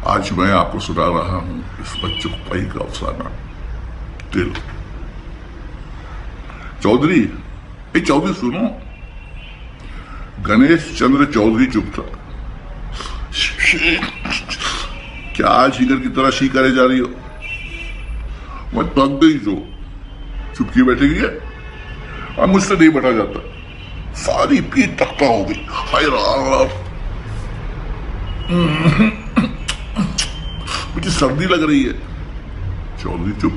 आज मैं आपको सुना रहा हूं इस बच्चों का अफसाना दिल। चौधरी, चौधरी सुनो। गणेश चंद्र चौधरी चुप था। क्या शिकर की तरह शी करे जा रही हो? मैं थक गई जो चुपकी बैठेगी है। अब मुझसे नहीं बैठा जाता। सारी पीठ तख्ता हो गई। हाय राम, मुझे सर्दी लग रही है। चौधरी चुप।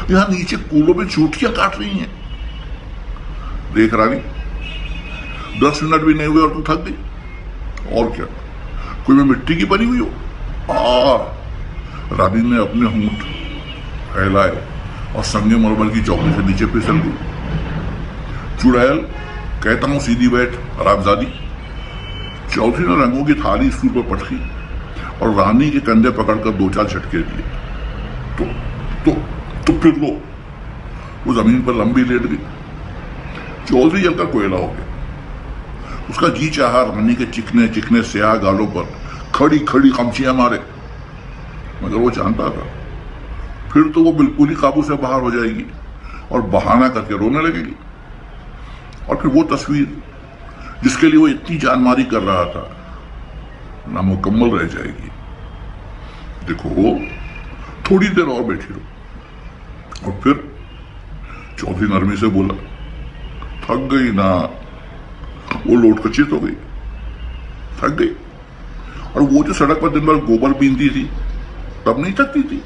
यहां नीचे कूलों में चूटियां काट रही हैं। देख रानी, 10 मिनट भी नहीं हुए और तुम थक गई। और क्या, कोई मैं मिट्टी की बनी हुई हो? रानी ने अपने होंठ फैलाए और संगे मरमर की चौकी से नीचे फिसल गई। चुड़ैल, कहता हूं सीधी बैठ हरामजादी। चौधरी ने रंगों की थाली स्टूल पर पटकी और रानी के कंधे पकड़कर 2-4 झटके दिए। तो फिर लो। वो जमीन पर लंबी लेट गई। चौधरी जलकर कोयला हो गया। उसका जी चाहा रानी के चिकने चिकने स्याह गालों पर खड़ी खड़ी कमचियां मारे, मगर वो जानता था फिर तो वो बिल्कुल ही काबू से बाहर हो जाएगी और बहाना करके रोने लगेगी। और फिर वो तस्वीर जिसके लिए वो इतनी जानमारी कर रहा था नामुकम्मल रह जाएगी। देखो, थोड़ी देर और बैठी रहो। और फिर चौधरी नरमी से बोला, थक गई ना? वो लोट कचित हो गई। थक गई। और वो जो सड़क पर दिन भर गोबर बीनती थी तब नहीं थकती थी?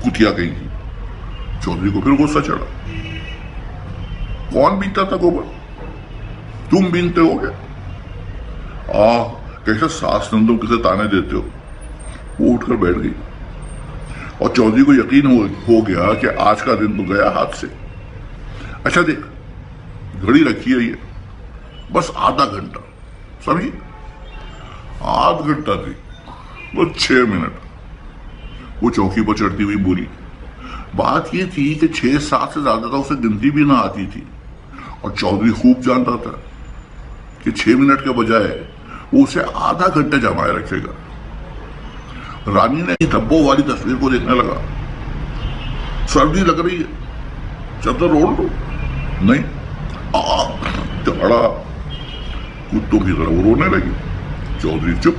कुतिया गई थी। चौधरी को फिर गुस्सा चढ़ा। कौन बीनता था गोबर? तुम बीनते हो क्या? कैसे सास नंदों किसे ताने देते हो। वो उठकर बैठ गई और चौधरी को यकीन हो गया कि आज का दिन तो गया हाथ से। अच्छा देख, घड़ी रखी है ये, बस आधा घंटा, समझी? आध घंटा थी, बस 6 मिनट। वो चौकी पर चढ़ती हुई बोली। बात ये थी कि 6-7 से ज्यादा तो उसे गिनती भी ना आती थी और चौधरी खूब जानता था कि 6 मिनट के बजाय वो उसे आधा घंटे जमाए रखेगा। रानी ने धब्बों वाली तस्वीर को देखने लगा। सर्दी लग रही है, चादर ओढ़ लो। नहीं, चढ़ा कुत्तों की तरह वो रोने लगी। चौधरी चुप।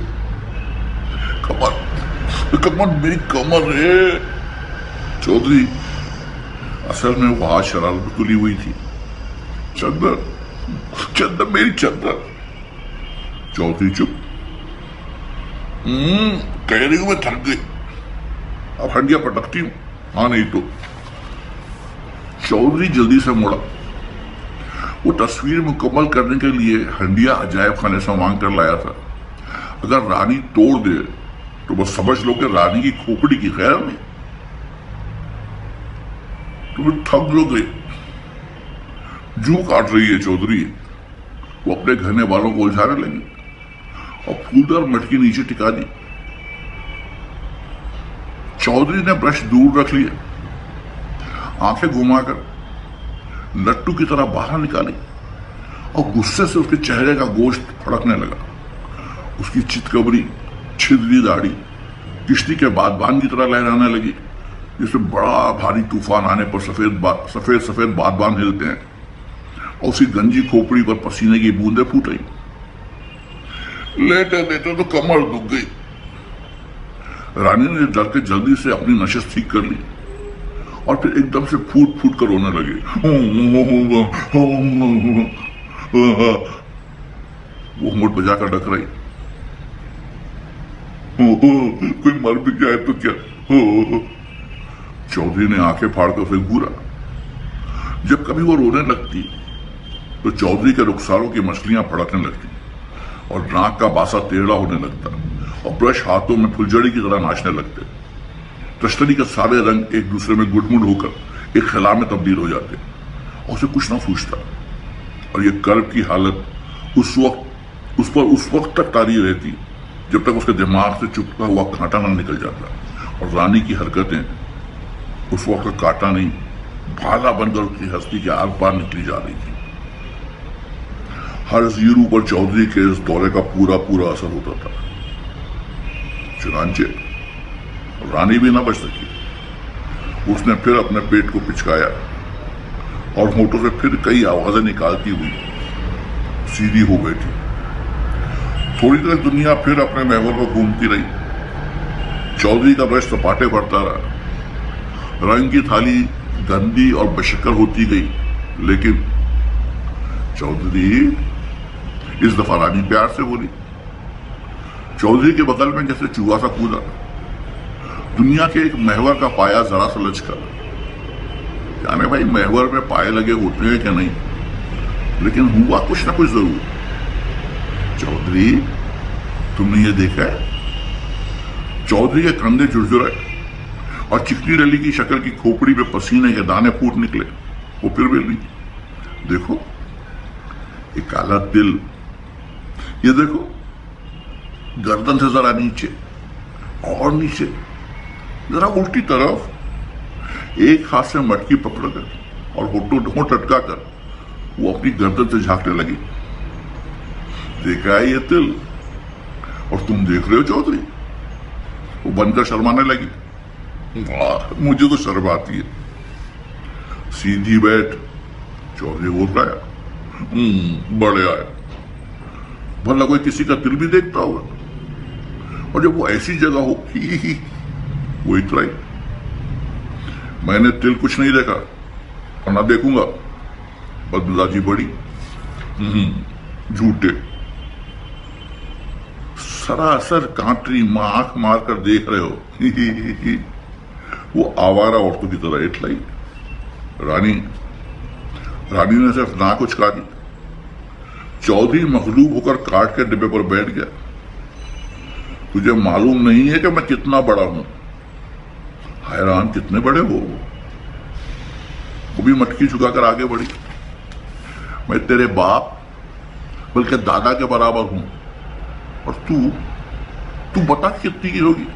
कमर मेरी कमर है। चौधरी, असल में वो आज शरारत में तुली हुई थी। चंदर मेरी चंदर। चौधरी चुप। कह रही हूं मैं थक गई, अब हंडिया पटकती हूं। हाँ नहीं तो। चौधरी जल्दी से मुड़ा। वो तस्वीर मुकम्मल करने के लिए हंडिया अजायब खाने से मांग कर लाया था। अगर रानी तोड़ दे तो बस समझ लो कि रानी की खोपड़ी की खैर नहीं। तुम्हें थक लो गई। जू काट रही है चौधरी। वो अपने घने बालों को उलझाने लगी और फूलदार मटकी नीचे टिका दी। चौधरी ने ब्रश दूर रख लिया, आंखें घुमाकर लट्टू की तरह बाहर निकाली और गुस्से से उसके चेहरे का गोश्त फड़कने लगा। उसकी चितकबरी छिद्री दाढ़ी किश्ती के बादबान की तरह लहराने लगी, जिससे बड़ा भारी तूफान आने पर सफेद सफेद बादबान हिलते हैं। और उसकी गंजी खोपड़ी पर पसीने की बूंदें फूट रही। लेटे लेटे तो कमर दुख गई। रानी ने डर के जल्दी से अपनी नशिश ठीक कर ली और फिर एकदम से फूट फूट कर रोने लगी। वो होंठ बजाकर डक रही। कोई मर भी जाए तो क्या? चौधरी ने आंखें फाड़कर उसे घूरा। जब कभी वो रोने लगती तो चौधरी के रुखसारों की मछलियां फड़कने लगती और नाक का बासा टेढ़ा होने लगता और ब्रश हाथों में फुलझड़ी की तरह नाचने लगते। तश्तरी के सारे रंग एक दूसरे में गुटमुट होकर एक खिला में तब्दील हो जाते और उसे कुछ ना सूझता। और ये कर्ब की हालत उस वक्त तक तारी रहती जब तक उसके दिमाग से चुभता हुआ कांटा ना निकल जाता। और रानी की हरकतें उस वक्त कांटा नहीं, भाला बनकर उसकी हस्ती के आर पार निकली जा रही थी। हर जीरू पर चौधरी के इस दौरे का पूरा पूरा असर होता था। चुनांचे रानी भी ना बच सकी। उसने फिर अपने पेट को पिचकाया और होठों से फिर कई आवाजें निकालती हुई सीधी हो बैठी। थोड़ी देर दुनिया फिर अपने महल पर घूमती रही। चौधरी का ब्रश सपाटे बढ़ता रहा। रंग की थाली गंदी और बेशक्कर होती गई, लेकिन चौधरी इस दफा रानी प्यार से बोली। चौधरी के बगल में जैसे चूहा सा कूदा। दुनिया के एक महवर का पाया जरा सा लचका। जाने भाई महवर में पाए लगे होते हैं क्या नहीं, लेकिन हुआ कुछ ना कुछ जरूर। चौधरी, तुमने ये देखा है? चौधरी के कंधे झुरझुराए और चिकनी रली की शक्ल की खोपड़ी पे पसीने के दाने फूट निकले। वो फिर भी नहीं। देखो ये काला तिल, ये देखो गर्दन से जरा नीचे और नीचे, जरा उल्टी तरफ। एक हाथ से मटकी पकड़कर और होंठ अटका कर वो अपनी गर्दन से झांकने लगी। देखा है ये तिल? और तुम देख रहे हो चौधरी? वो बनकर शर्माने लगी। मुझे तो शर्म आती है। सीधी बैठ, चौधरी बोल रहा है। बड़े आया, भला कोई किसी का तिल भी देखता होगा? और जब वो ऐसी जगह हो, ही वो इतना ही। मैंने तिल कुछ नहीं देखा और ना देखूंगा। बदमिजाजी बड़ी। झूठे, सरासर कांटरी आंख मारकर देख रहे हो। वो आवारा औरतों की तरह इटलाई। रानी ने सिर्फ ना कुछ कहा दी। चौधरी मखलूब होकर काट के डिब्बे पर बैठ गया। तुझे मालूम नहीं है कि मैं कितना बड़ा हूं? हैरान, कितने बड़े हो? वो भी मटकी झुकाकर आगे बढ़ी। मैं तेरे बाप बल्कि दादा के बराबर हूं, और तू बता कितनी की होगी?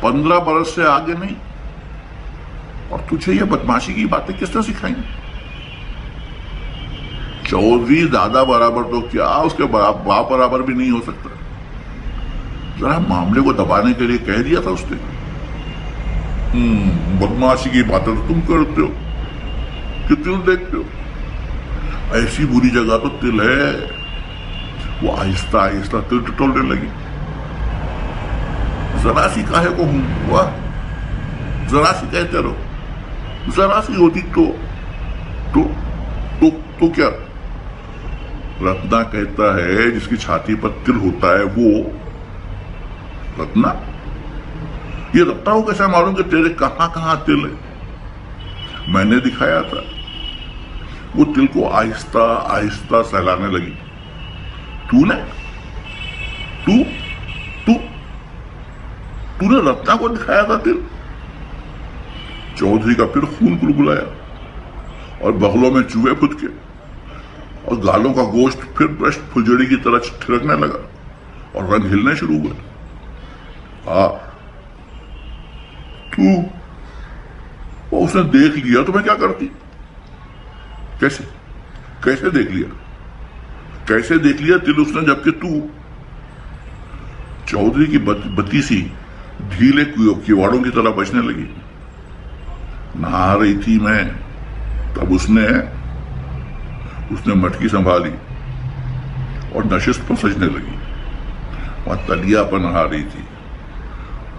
15 बरस से आगे नहीं। और तुझे ये बदमाशी की बातें किसने सिखाई? चौधरी दादा बराबर तो क्या, उसके बाप बराबर भी नहीं हो सकता। जरा मामले को दबाने के लिए कह दिया था उसने। बदमाशी की बातें तो तुम करते हो कि तिल देखते हो। ऐसी बुरी जगह तो तिल है। वो आहिस्ता आहिस्ता तिल टटोलने लगी। जरा सी काहे को हूं? वाह, जरा सी कहते रहो। जरा सी होती तो क्या? रत्ना कहता है जिसकी छाती पर तिल होता है वो रत्ना। ये रत्ना को कैसे मालूम कि तेरे कहां तिल है? मैंने दिखाया था। वो तिल को आहिस्ता आहिस्ता सहलाने लगी। तूने रत्ना को दिखाया था तिल? चौधरी का फिर खून कुलकुलाया और बगलों में चूहे फुदके और गालों का गोश्त फिर ब्रश फुलझड़ी की तरह ठिरकने लगा और रंग हिलने शुरू हुए। उसने देख लिया तो मैं क्या करती? कैसे देख लिया? कैसे देख लिया तिल उसने, जबकि तू? चौधरी की बत्ती सी ढीले किवाड़ों की तरह बचने लगी। नहा रही थी मैं, तब उसने मटकी संभाली और नशिस्त पर सजने लगी। वहां तलिया पर नहा रही थी।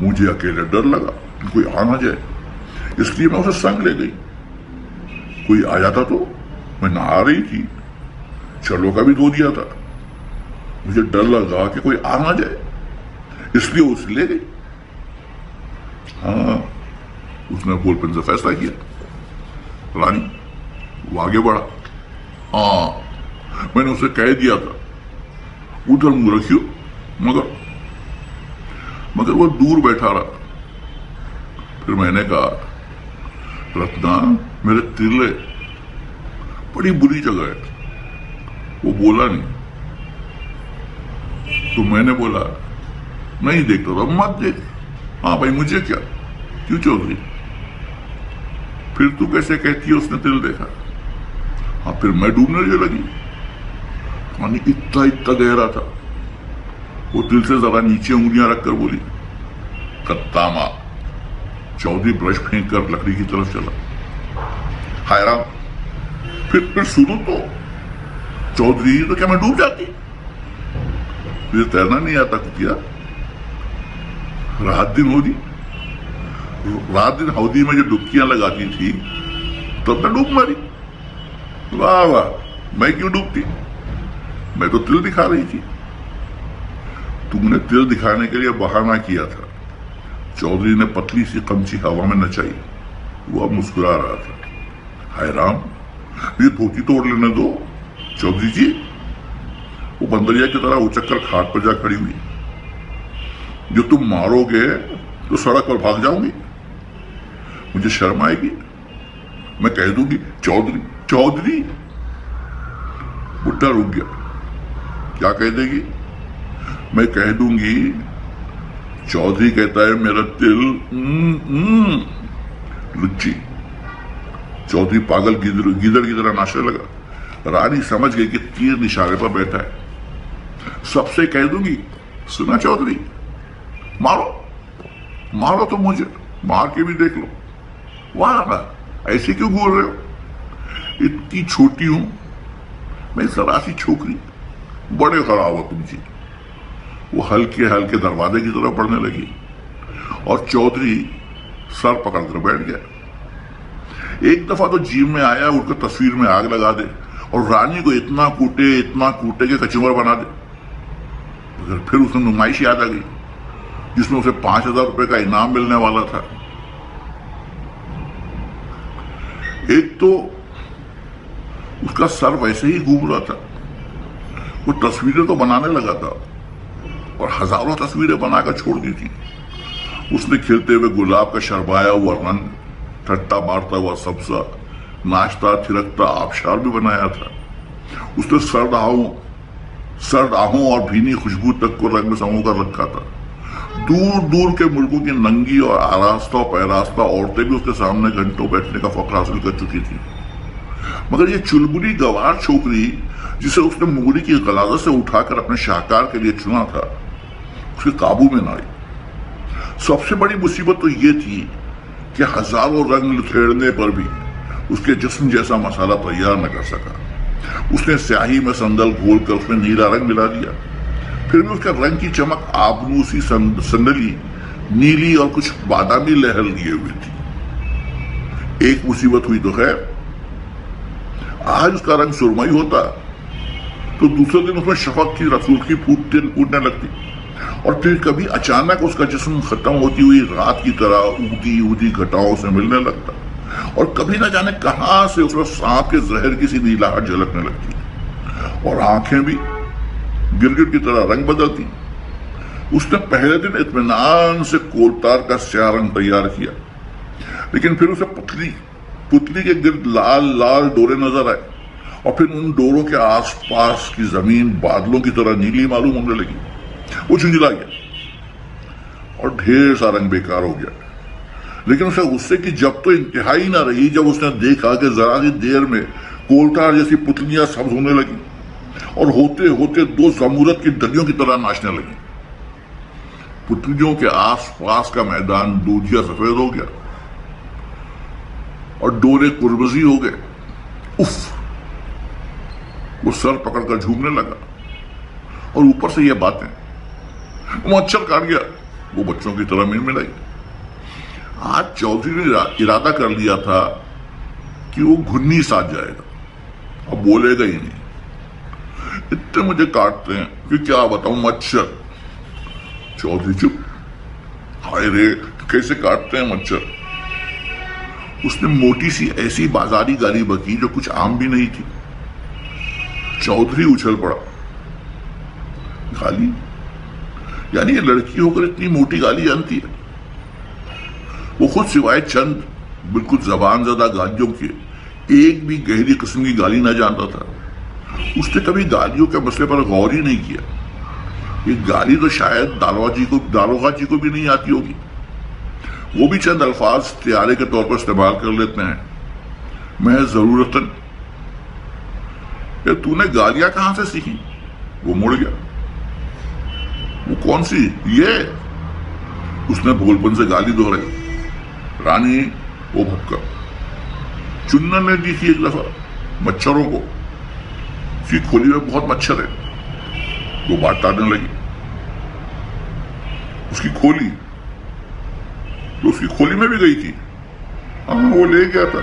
मुझे अकेले डर लगा कि कोई आ ना जाए, इसलिए मैं उसे संग ले गई। कोई आ जाता तो? मैं नहा रही थी, चलो का भी धो दिया था। मुझे डर लगा कि कोई आ ना जाए, इसलिए उसे ले गई। हाँ, उसने बोलपेन से फैसला किया। रानी वो आगे बढ़ा। हाँ, मैंने उसे कह दिया था उधर मुंह रखियो, मगर वो दूर बैठा रहा। फिर मैंने कहा, रत्ना मेरे तिल है, बड़ी बुरी जगह है। वो बोला नहीं। तो मैंने बोला, नहीं देखता तो मत देख। हाँ भाई, मुझे क्या? क्यों चौधरी? फिर तू कैसे कहती है उसने तिल देखा? हाँ, फिर मैं डूबने लगी। पानी इतना गहरा था, वो दिल से जरा नीचे उंगलियां रखकर बोली, कत्ता मां। चौधरी ब्रश फेंक कर लकड़ी की तरफ चला। हाय राम, फिर सुनो तो चौधरी, तो क्या मैं डूब जाती? मुझे तैरना नहीं आता कुतिया। रात दिन हौदी में जो डुबकियां लगाती थी तब मैं डूब मरी। वाह वाह, मैं क्यों डूबती? मैं तो तिल दिखा रही थी। तुमने तिल दिखाने के लिए बहाना किया था। चौधरी ने पतली सी कमची हवा में नचाई। वो अब मुस्कुरा रहा था। हाय राम, ये धोती तोड़ लेने दो चौधरी जी। वो बंदरिया की तरह उचक कर खाट पर जा खड़ी हुई। जो तुम मारोगे तो सड़क पर भाग जाऊंगी, मुझे शर्म आएगी। मैं कह दूंगी चौधरी चौधरी। बुड्ढा रुक गया। क्या कह देगी? मैं कह दूंगी चौधरी कहता है मेरा तिल लुच्ची। चौधरी पागल गीदड़ की तरह नाचने लगा। रानी समझ गई कि तीर निशाने पर बैठा है। सबसे कह दूंगी, सुना चौधरी, मारो तो मुझे, मार के भी देख लो। वाह, ऐसे क्यों बोल रहे हो? इतनी छोटी हूं मैं, जरा सी छोकरी, बड़े खराब हो तुम जी। वो हल्के हल्के दरवाजे की तरफ बढ़ने लगी और चौधरी सर पकड़कर बैठ गया। एक दफा तो जीव में आया उठकर तस्वीर में आग लगा दे और रानी को इतना कूटे के कचूमर बना दे। मगर फिर उसने नुमाइश याद आ गई जिसमें उसे 5,000 रुपए का इनाम मिलने वाला था। एक तो उसका सर वैसे ही घूम रहा था। वो तस्वीरें तो बनाने लगा था और हजारों तस्वीरें बनाकर छोड़ दी थी। उसने खिलते हुए गुलाब का शरबाया हुआ रंग, ठट्टा मारता हुआ सब्जा, नाचता थिरकता आबशार भी बनाया था। उसने सर्द आहों और भीनी खुशबू तक को रंग में समो कर रखा था। दूर दूर के मुल्कों की नंगी और आरास्ता और पैरास्ता औरतें भी उसके सामने घंटों बैठने का फख्र हासिल कर चुकी थी। मगर ये चुलबुली गवार छोकरी जिसे उसने मुगली की गलाजत से उठाकर अपने शाहकार के लिए चुना था, उसके काबू में न आई। सबसे बड़ी मुसीबत तो ये थी कि हजारों रंग लुथेड़ने पर भी उसके जिस्म जैसा मसाला तैयार न कर सका। उसने स्याही में संदल घोलकर उसमें नीला रंग मिला दिया, फिर भी उसका रंग की चमक आबनूसी संदली, नीली और कुछ बादामी लहर लिए हुई थी। एक मुसीबत हुई तो खैर, आज उसका रंग सुरमई होता तो दूसरे दिन उसमें शफक की रसूल की फूटने लगती और फिर कभी अचानक उसका जिस्म खत्म होती हुई रात की तरह उगती घटाओं से मिलने लगता और कभी न जाने कहां से उसमें सांप के जहर की सी नीलाहट झलकने लगती और आंखें भी गिरगिट की तरह रंग बदलती। उसने पहले दिन इत्मीनान से कोलतार का स्याह रंग तैयार किया, लेकिन फिर उसे पुतली के गिर्द लाल लाल डोरे नजर आए और फिर उन डोरों के आसपास की जमीन बादलों की तरह नीली मालूम होने लगी। वो झुंझला गया और ढेर सा रंग बेकार हो गया। लेकिन उसे गुस्से की जब तो इंतहाई ना रही जब उसने देखा कि जरा सी देर में कोलतार जैसी पुतलियां सब्ज होने लगी और होते होते दो जमूरत की डलियों की तरह नाचने लगी। पुतलियों के आसपास का मैदान दूधिया सफेद हो गया और डोरे कुर्बजी हो गए। उफ! वो सर पकड़कर झूमने लगा और ऊपर से ये बातें, मच्छर काट गया। वो बच्चों की तरह मिलाई। आज चौधरी ने इरादा कर लिया था कि वो घुन्नी साध जाएगा, अब बोलेगा ही नहीं। इतने मुझे काटते हैं कि क्या बताऊं, मच्छर। चौधरी चुप। हाय रे, कैसे काटते हैं मच्छर। उसने मोटी सी ऐसी बाजारी गाली बकी जो कुछ आम भी नहीं थी। चौधरी उछल पड़ा। गाली? यानी ये लड़की होकर इतनी मोटी गाली जानती है। वो खुद सिवाय चंद बिल्कुल जबान ज़दा गालियों के एक भी गहरी किस्म की गाली ना जानता था। उसने कभी गालियों के मसले पर गौर ही नहीं किया। ये गाली तो शायद दारोगा जी को भी नहीं आती होगी। वो भी चंद अल्फाज त्यारे के तौर पर इस्तेमाल कर लेते हैं। मैं जरूरतन। तूने गालियां कहां से सीखी? वो मुड़ गया। वो कौन सी? ये। उसने भोलपन से गाली दोहराई। रानी वो भक्कर। चुन्नन ने दी थी एक दफा मच्छरों को, उसकी खोली में बहुत मच्छर है, वो बात टालने लगी। उसकी खोली तो उसकी खोली में भी गई थी। हाँ, वो ले गया था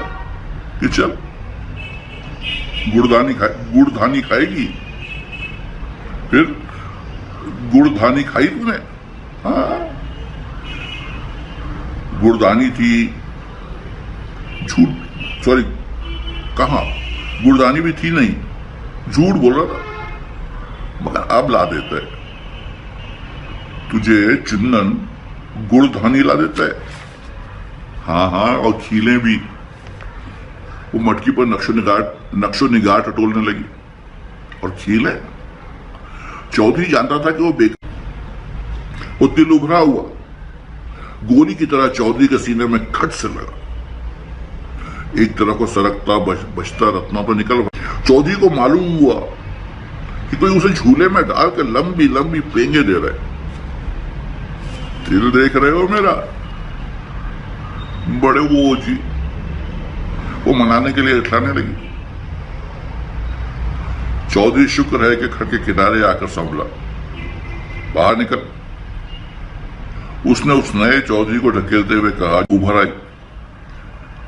कि चल गुड़धानी खाएगी। फिर गुड़धानी खाई तूने? हाँ, गुड़धानी थी। झूठ, सॉरी, कहा गुड़धानी भी थी नहीं, झूठ बोल रहा था। मगर अब ला देता है तुझे चुन्नन, गुड़धानी ला देता है। हाँ हाँ, और खीलें भी। वो मटकी पर नक्शो निगार टटोलने लगी। और खीलें? चौधरी जानता था कि वो दिल उभरा हुआ गोली की तरह चौधरी के सीने में खट से लगा। एक तरफ को सरकता बचता रत्ना तो निकल। चौधरी को मालूम हुआ कि कोई उसे झूले में डालकर लंबी लंबी पेंगे दे रहा है। दिल देख रहे हो मेरा? बड़े वो जी, वो मनाने के लिए इठलाने लगी। चौधरी शुक्र है कि खड़ के किनारे आकर संभला। बाहर निकल। उसने उस नए चौधरी को ढकेलते हुए कहा, उभर आई,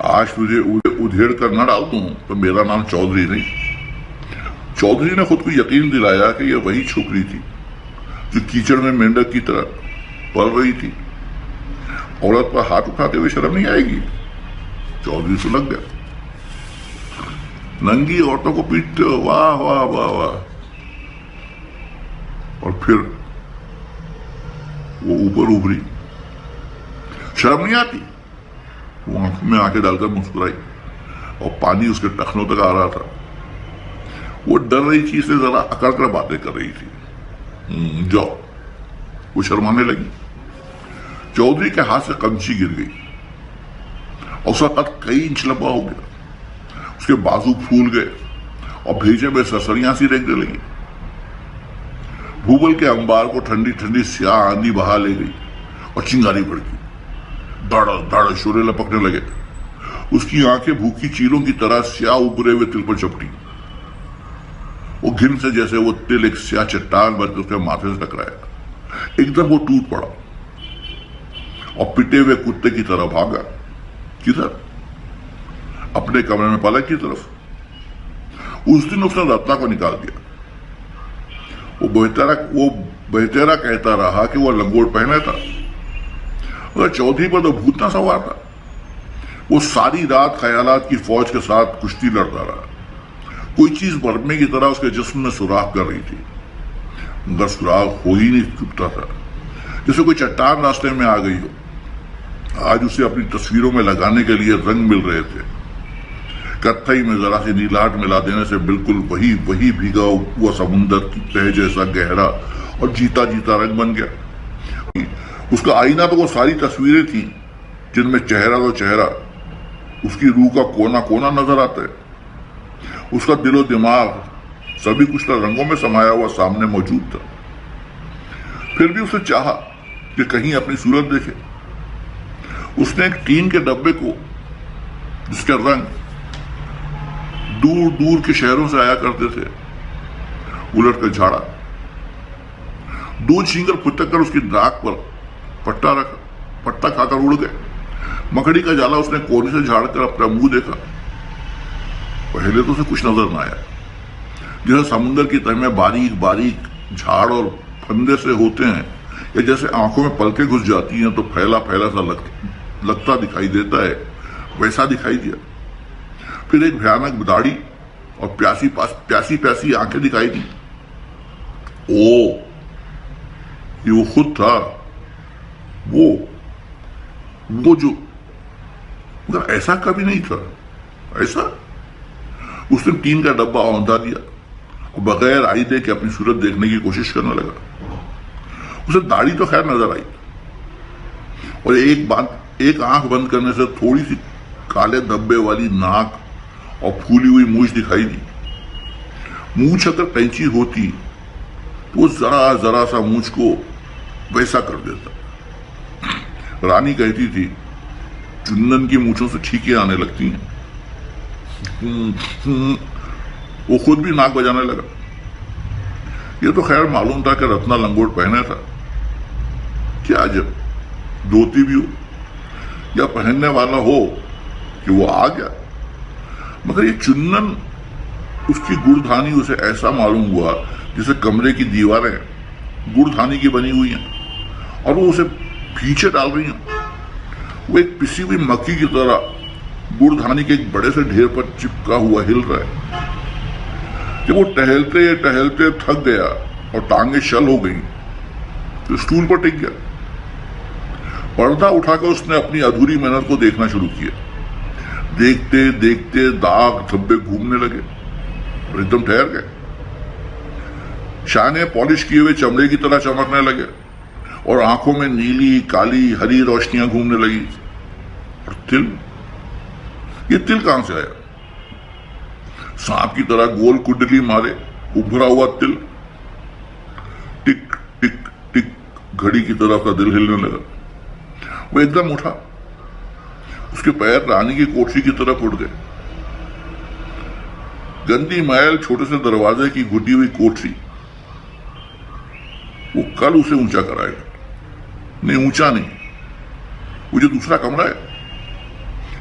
आज तुझे उधेड़ कर न डाल दूं तो मेरा नाम चौधरी नहीं। चौधरी ने खुद को यकीन दिलाया कि यह वही छोकरी थी जो कीचड़ में मेंढक की तरह पल रही थी। औरत पर हाथ उठाते हुए शर्म नहीं आएगी? चौधरी सुलग गया। नंगी औरतों को पीटते हो, वाह वाह वाह वाह। और फिर वो ऊपर उभरी। शर्म नहीं आती? वो आंखों में आंखें डालकर मुस्कुराई और पानी उसके टखनों तक आ रहा था। वो डर रही थी, इसलिए जरा अकड़ कर बातें कर रही थी। जाओ। वो शर्माने लगी। चौधरी के हाथ से कमची गिर गई और उसका कद कई इंच लंबा हो गया। उसके बाजू फूल गए और भेजे में ससरियां सी रेंगने लगी। भूगोल के अंबार को ठंडी ठंडी स्याह आंधी बहा ले गई और चिंगारी भड़की। धड़ धड़ शोरे लपकने लगे। उसकी आंखें भूखी चीलों की तरह स्याह उभरे हुए तिल पर चपटी। वो घिन से जैसे वो तिल एक स्याह चट्टान बनकर उसके माथे से टकराया। एकदम वो टूट पड़ा और पिटे हुए कुत्ते की तरह भागा। किधर? अपने कमरे में पलक की तरफ। उस दिन उसने रत्ना को निकाल दिया। वो बहतेरा कहता रहा कि वो लंगोट पहने था। और चौधरी पर तो भूत ना सवार था। वो सारी रात ख्यालात की फौज के साथ कुश्ती लड़ता रहा। कोई चीज बरमे की तरह उसके जिस्म में सुराख कर रही थी, मगर सुराख हो ही नहीं चुकता था। जैसे कोई चट्टान रास्ते में आ गई हो। आज उसे अपनी तस्वीरों में लगाने के लिए रंग मिल रहे थे। कत्थई में जरा सी नीलाट मिला देने से बिल्कुल वही भीगा हुआ समुंदर की तह जैसा गहरा और जीता जीता रंग बन गया। उसका आईना तो वो सारी तस्वीरें थी जिनमें चेहरा तो चेहरा, उसकी रूह का कोना कोना नजर आता है। उसका दिलो दिमाग सभी कुछ रंगों में समाया हुआ सामने मौजूद था। फिर भी उसे चाहा कि कहीं अपनी सूरत देखे। उसने एक टीन के डब्बे को, जिसके रंग दूर दूर के शहरों से आया करते थे, उलट कर झाड़ा। दूध छीनकर फुटक कर उसकी नाक पर पट्टा रखा। पट्टा खाकर उड़ गए। मकड़ी का जाला उसने कोने से झाड़कर अपना मुंह देखा। पहले तो उसे कुछ नजर न आया। जैसे समुद्र की तह में बारीक बारीक झाड़ और फंदे से होते हैं, या जैसे आंखों में पलकें घुस जाती हैं तो फैला फैला सा लगता दिखाई देता है, वैसा दिखाई दिया। फिर एक भयानक दाढ़ी और प्यासी आंखें दिखाई दी। ओ, ये वो खुद था। वो जो, मगर ऐसा कभी नहीं था। ऐसा? उसने टीन का डब्बा औंधा दिया और बगैर आईने के अपनी सूरत देखने की कोशिश करने लगा। उसे दाढ़ी तो खैर नजर आई और एक आंख बंद करने से थोड़ी सी काले धब्बे वाली नाक और फूली हुई मूंछ दिखाई दी। मूंछ अगर कैंची होती तो जरा सा मूंछ को वैसा कर देता। रानी कहती थी चुंदन की मूंछों से छींकें आने लगती हैं। वो खुद भी नाक बजाने लगा। ये तो खैर मालूम था कि रत्ना लंगोट पहने था, क्या जब धोती भी हो या पहनने वाला हो कि वो आ गया। मगर ये चुन्नन, उसकी गुड़धानी उसे ऐसा मालूम हुआ जैसे कमरे की दीवारें गुड़धानी की बनी हुई हैं और वो उसे पीछे डाल रही हैं। वो एक पिसी हुई मक्खी की तरह गुड़धानी के एक बड़े से ढेर पर चिपका हुआ हिल रहा है। जब वो टहलते टहलते थक गया और टांगे शल हो गई तो स्टूल पर टिक गया। पर्दा उठाकर उसने अपनी अधूरी मेहनत को देखना शुरू किया। देखते देखते दाग धब्बे घूमने लगे और एकदम ठहर गए। शाने पॉलिश किए हुए चमड़े की तरह चमकने लगे और आंखों में नीली काली हरी रोशनियां घूमने लगी। और तिल, ये तिल कहां से आया? सांप की तरह गोल कुंडली मारे उभरा हुआ तिल। टिक टिक टिक घड़ी की तरह का दिल हिलने लगा। वो एकदम उठा। उसके पैर रानी की कोठरी की तरफ उठ गए। गंदी मैल छोटे से दरवाजे की घुटी हुई कोठरी, वो कल उसे ऊंचा कराएगा। नहीं, ऊंचा नहीं, वो जो दूसरा कमरा है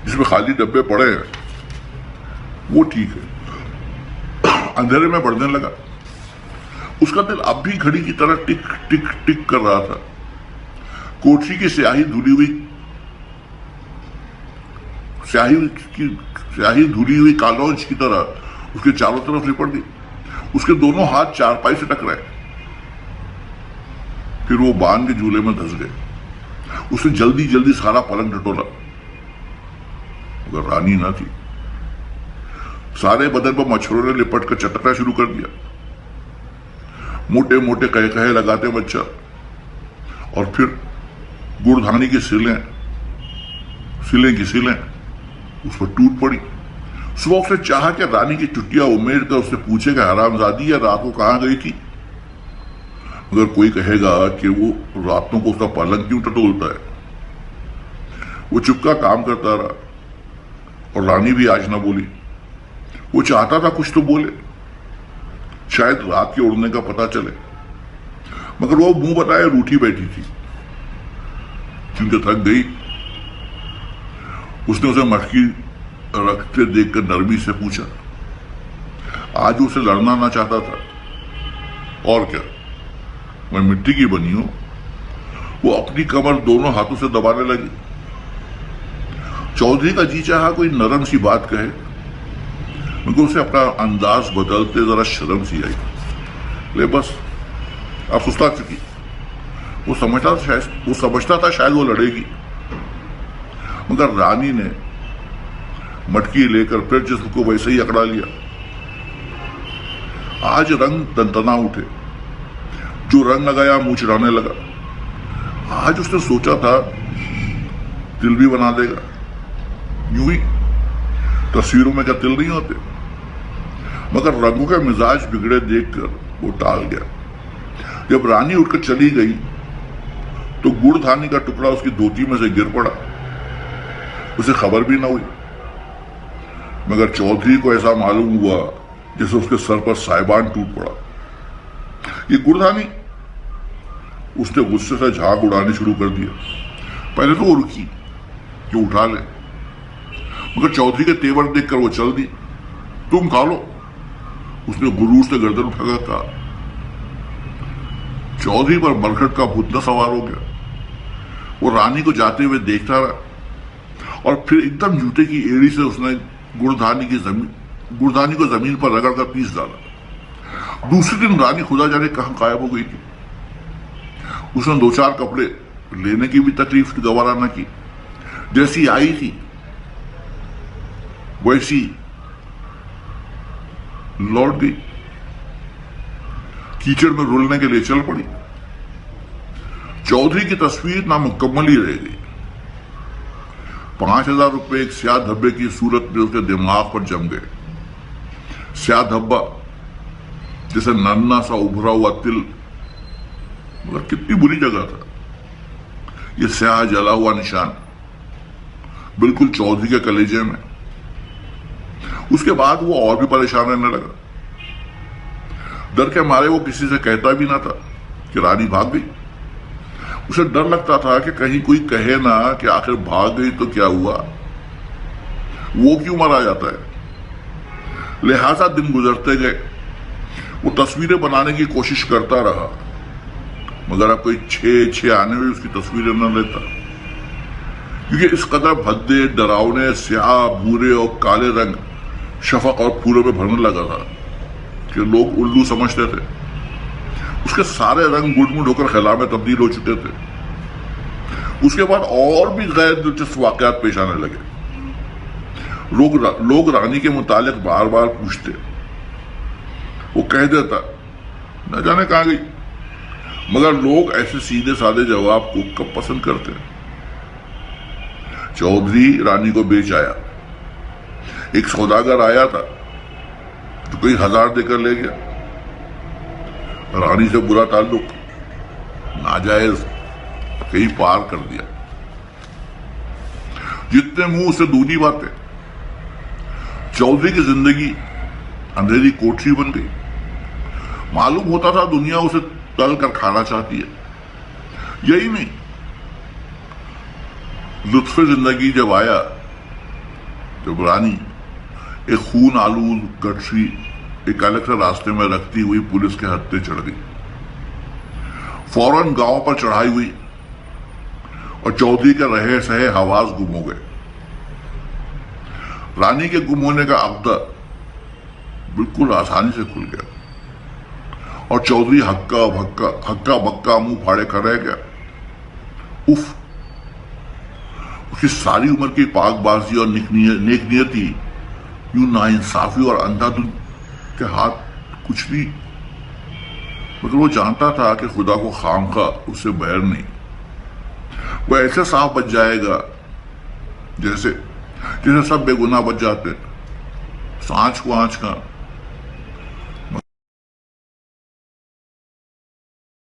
जिसमें खाली डब्बे पड़े हैं वो ठीक है। अंधेरे में बढ़ने लगा। उसका दिल अब भी घड़ी की तरह टिक टिक टिक कर रहा था। कोठरी की स्याही धुली हुई कालौंज की तरह उसके चारों तरफ लिपट गई। उसके दोनों हाथ चारपाई से टकराए, फिर वो बांध के झूले में धंस गए। उसने जल्दी जल्दी सारा पलंग टटोला, मगर रानी ना थी। सारे बदन पर मच्छरों ने लिपट कर चटकना शुरू कर दिया। मोटे मोटे कहे कहे लगाते मच्छर, और फिर गुड़धानी की सिलें उस पर टूट पड़ी। सुबह उसने चाहा कि रानी की चुटिया उमेड़ कर उससे पूछेगा हरामजादी या रात को कहां गई थी, मगर कोई कहेगा कि वो रातों को उसका पलंग क्यों टटोलता है। वो चुपका काम करता रहा और रानी भी आज ना बोली। वो चाहता था कुछ तो बोले, शायद रात के उड़ने का पता चले, मगर वो मुंह बताए रूठी बैठी थी क्योंकि थक गई। उसने उसे मटकी रखते देखकर नरमी से पूछा। आज उसे लड़ना ना चाहता था, और क्या, मैं मिट्टी की बनी हूं। वो अपनी कमर दोनों हाथों से दबाने लगी। चौधरी का जी चाहा कोई नरम सी बात कहे, मगर उसे अपना अंदाज बदलते जरा शर्म सी आई। ले बस, अब सुस्ता चुकी। वो समझता था शायद वो लड़ेगी, मगर रानी ने मटकी लेकर फिर जिस्म को वैसे ही अकड़ा लिया। आज रंग तनतना उठे। जो रंग लगाया मुंह चिढ़ाने लगा। आज उसने सोचा था तिल भी बना देगा, यूं ही तस्वीरों में क्या तिल नहीं होते, मगर रंगों के मिजाज बिगड़े देखकर वो टाल गया। जब रानी उठकर चली गई तो गुड़धानी का टुकड़ा उसकी धोती में से गिर पड़ा। उसे खबर भी ना हुई, मगर चौधरी को ऐसा मालूम हुआ जैसे उसके सर पर साइबान टूट पड़ा। ये गुड़धानी, उसने गुस्से से झाग उड़ानी शुरू कर दिया। पहले तो वो रुकी कि उठा ले, मगर चौधरी के तेवर देखकर वो चल दी। तुम खा लो, उसने गुरूर से गर्दन उठाकर कहा। चौधरी पर मरघट का भूतना सवार हो गया। वो रानी को जाते हुए देखता रहा और फिर एकदम जूते की एड़ी से उसने गुड़धानी को जमीन पर रगड़कर पीस डाला। दूसरे दिन रानी खुदा जाने कहां गायब हो गई थी। उसने 2-4 कपड़े लेने की भी तकलीफ गवारा न की। जैसी आई थी वैसी लौट गई। कीचड़ में रुलने के लिए चल पड़ी। चौधरी की तस्वीर नामुकम्मल ही रह गई। 5,000 रुपए एक स्याह धब्बे की सूरत में उसके दिमाग पर जम गए। स्याह धब्बा जैसे नन्ना सा उभरा हुआ तिल मगर कितनी बुरी जगह था ये स्याह जला हुआ निशान, बिल्कुल चौधरी के कलेजे में। उसके बाद वो और भी परेशान रहने लगा। डर के मारे वो किसी से कहता भी ना था कि रानी भाग गई। उसे डर लगता था कि कहीं कोई कहे ना कि आखिर भाग गई तो क्या हुआ, वो क्यों मारा जाता है। लिहाजा दिन गुजरते गए, वो तस्वीरें बनाने की कोशिश करता रहा, मगर अब कोई छह आने में उसकी तस्वीरें न लेता, क्योंकि इस कदर भद्दे, डरावने, स्याह, भूरे और काले रंग शफक और फूलों में भरने लगा था कि लोग उल्लू समझते थे। उसके सारे रंग गुड़मुड़ होकर खिला में तब्दील हो चुके थे। उसके बाद और भी गैर दिलचस्प वाकयात पेश आने लगे। लोग रानी के मुतालिक बार बार पूछते, वो कह देता न जाने कहां गई, मगर लोग ऐसे सीधे साधे जवाब को कब पसंद करते। चौधरी रानी को बेच आया। एक सौदागर आया था तो कोई 1000 देकर ले गया। रानी से बुरा ताल्लुक, नाजायज कहीं पार कर दिया। जितने मुंह से दूनी बातें। चौधरी की जिंदगी अंधेरी कोठरी बन गई। मालूम होता था दुनिया उसे तल कर खाना चाहती है। यही नहीं, लुत्फे जिंदगी जब आया, जब रानी एक खून आलूद गठरी एक अलग से रास्ते में रखती हुई पुलिस के हत्थे चढ़ गई। फौरन गांव पर चढ़ाई हुई और चौधरी के रहे सहे हवास गुम हो गए। रानी के गुम होने का अब्दा बिल्कुल आसानी से खुल गया और चौधरी हक्का बक्का मुंह फाड़े खड़ा रह गया। उफ, उसकी सारी उम्र की पाकबाजी और नेकनियती यूं नाइंसाफी और अंधाधुन के हाथ कुछ नहीं। मगर वो जानता था कि खुदा को खामखा उससे बैर नहीं। वो ऐसे साफ बच जाएगा जैसे सब बेगुनाह बच जाते। सांच को आंच का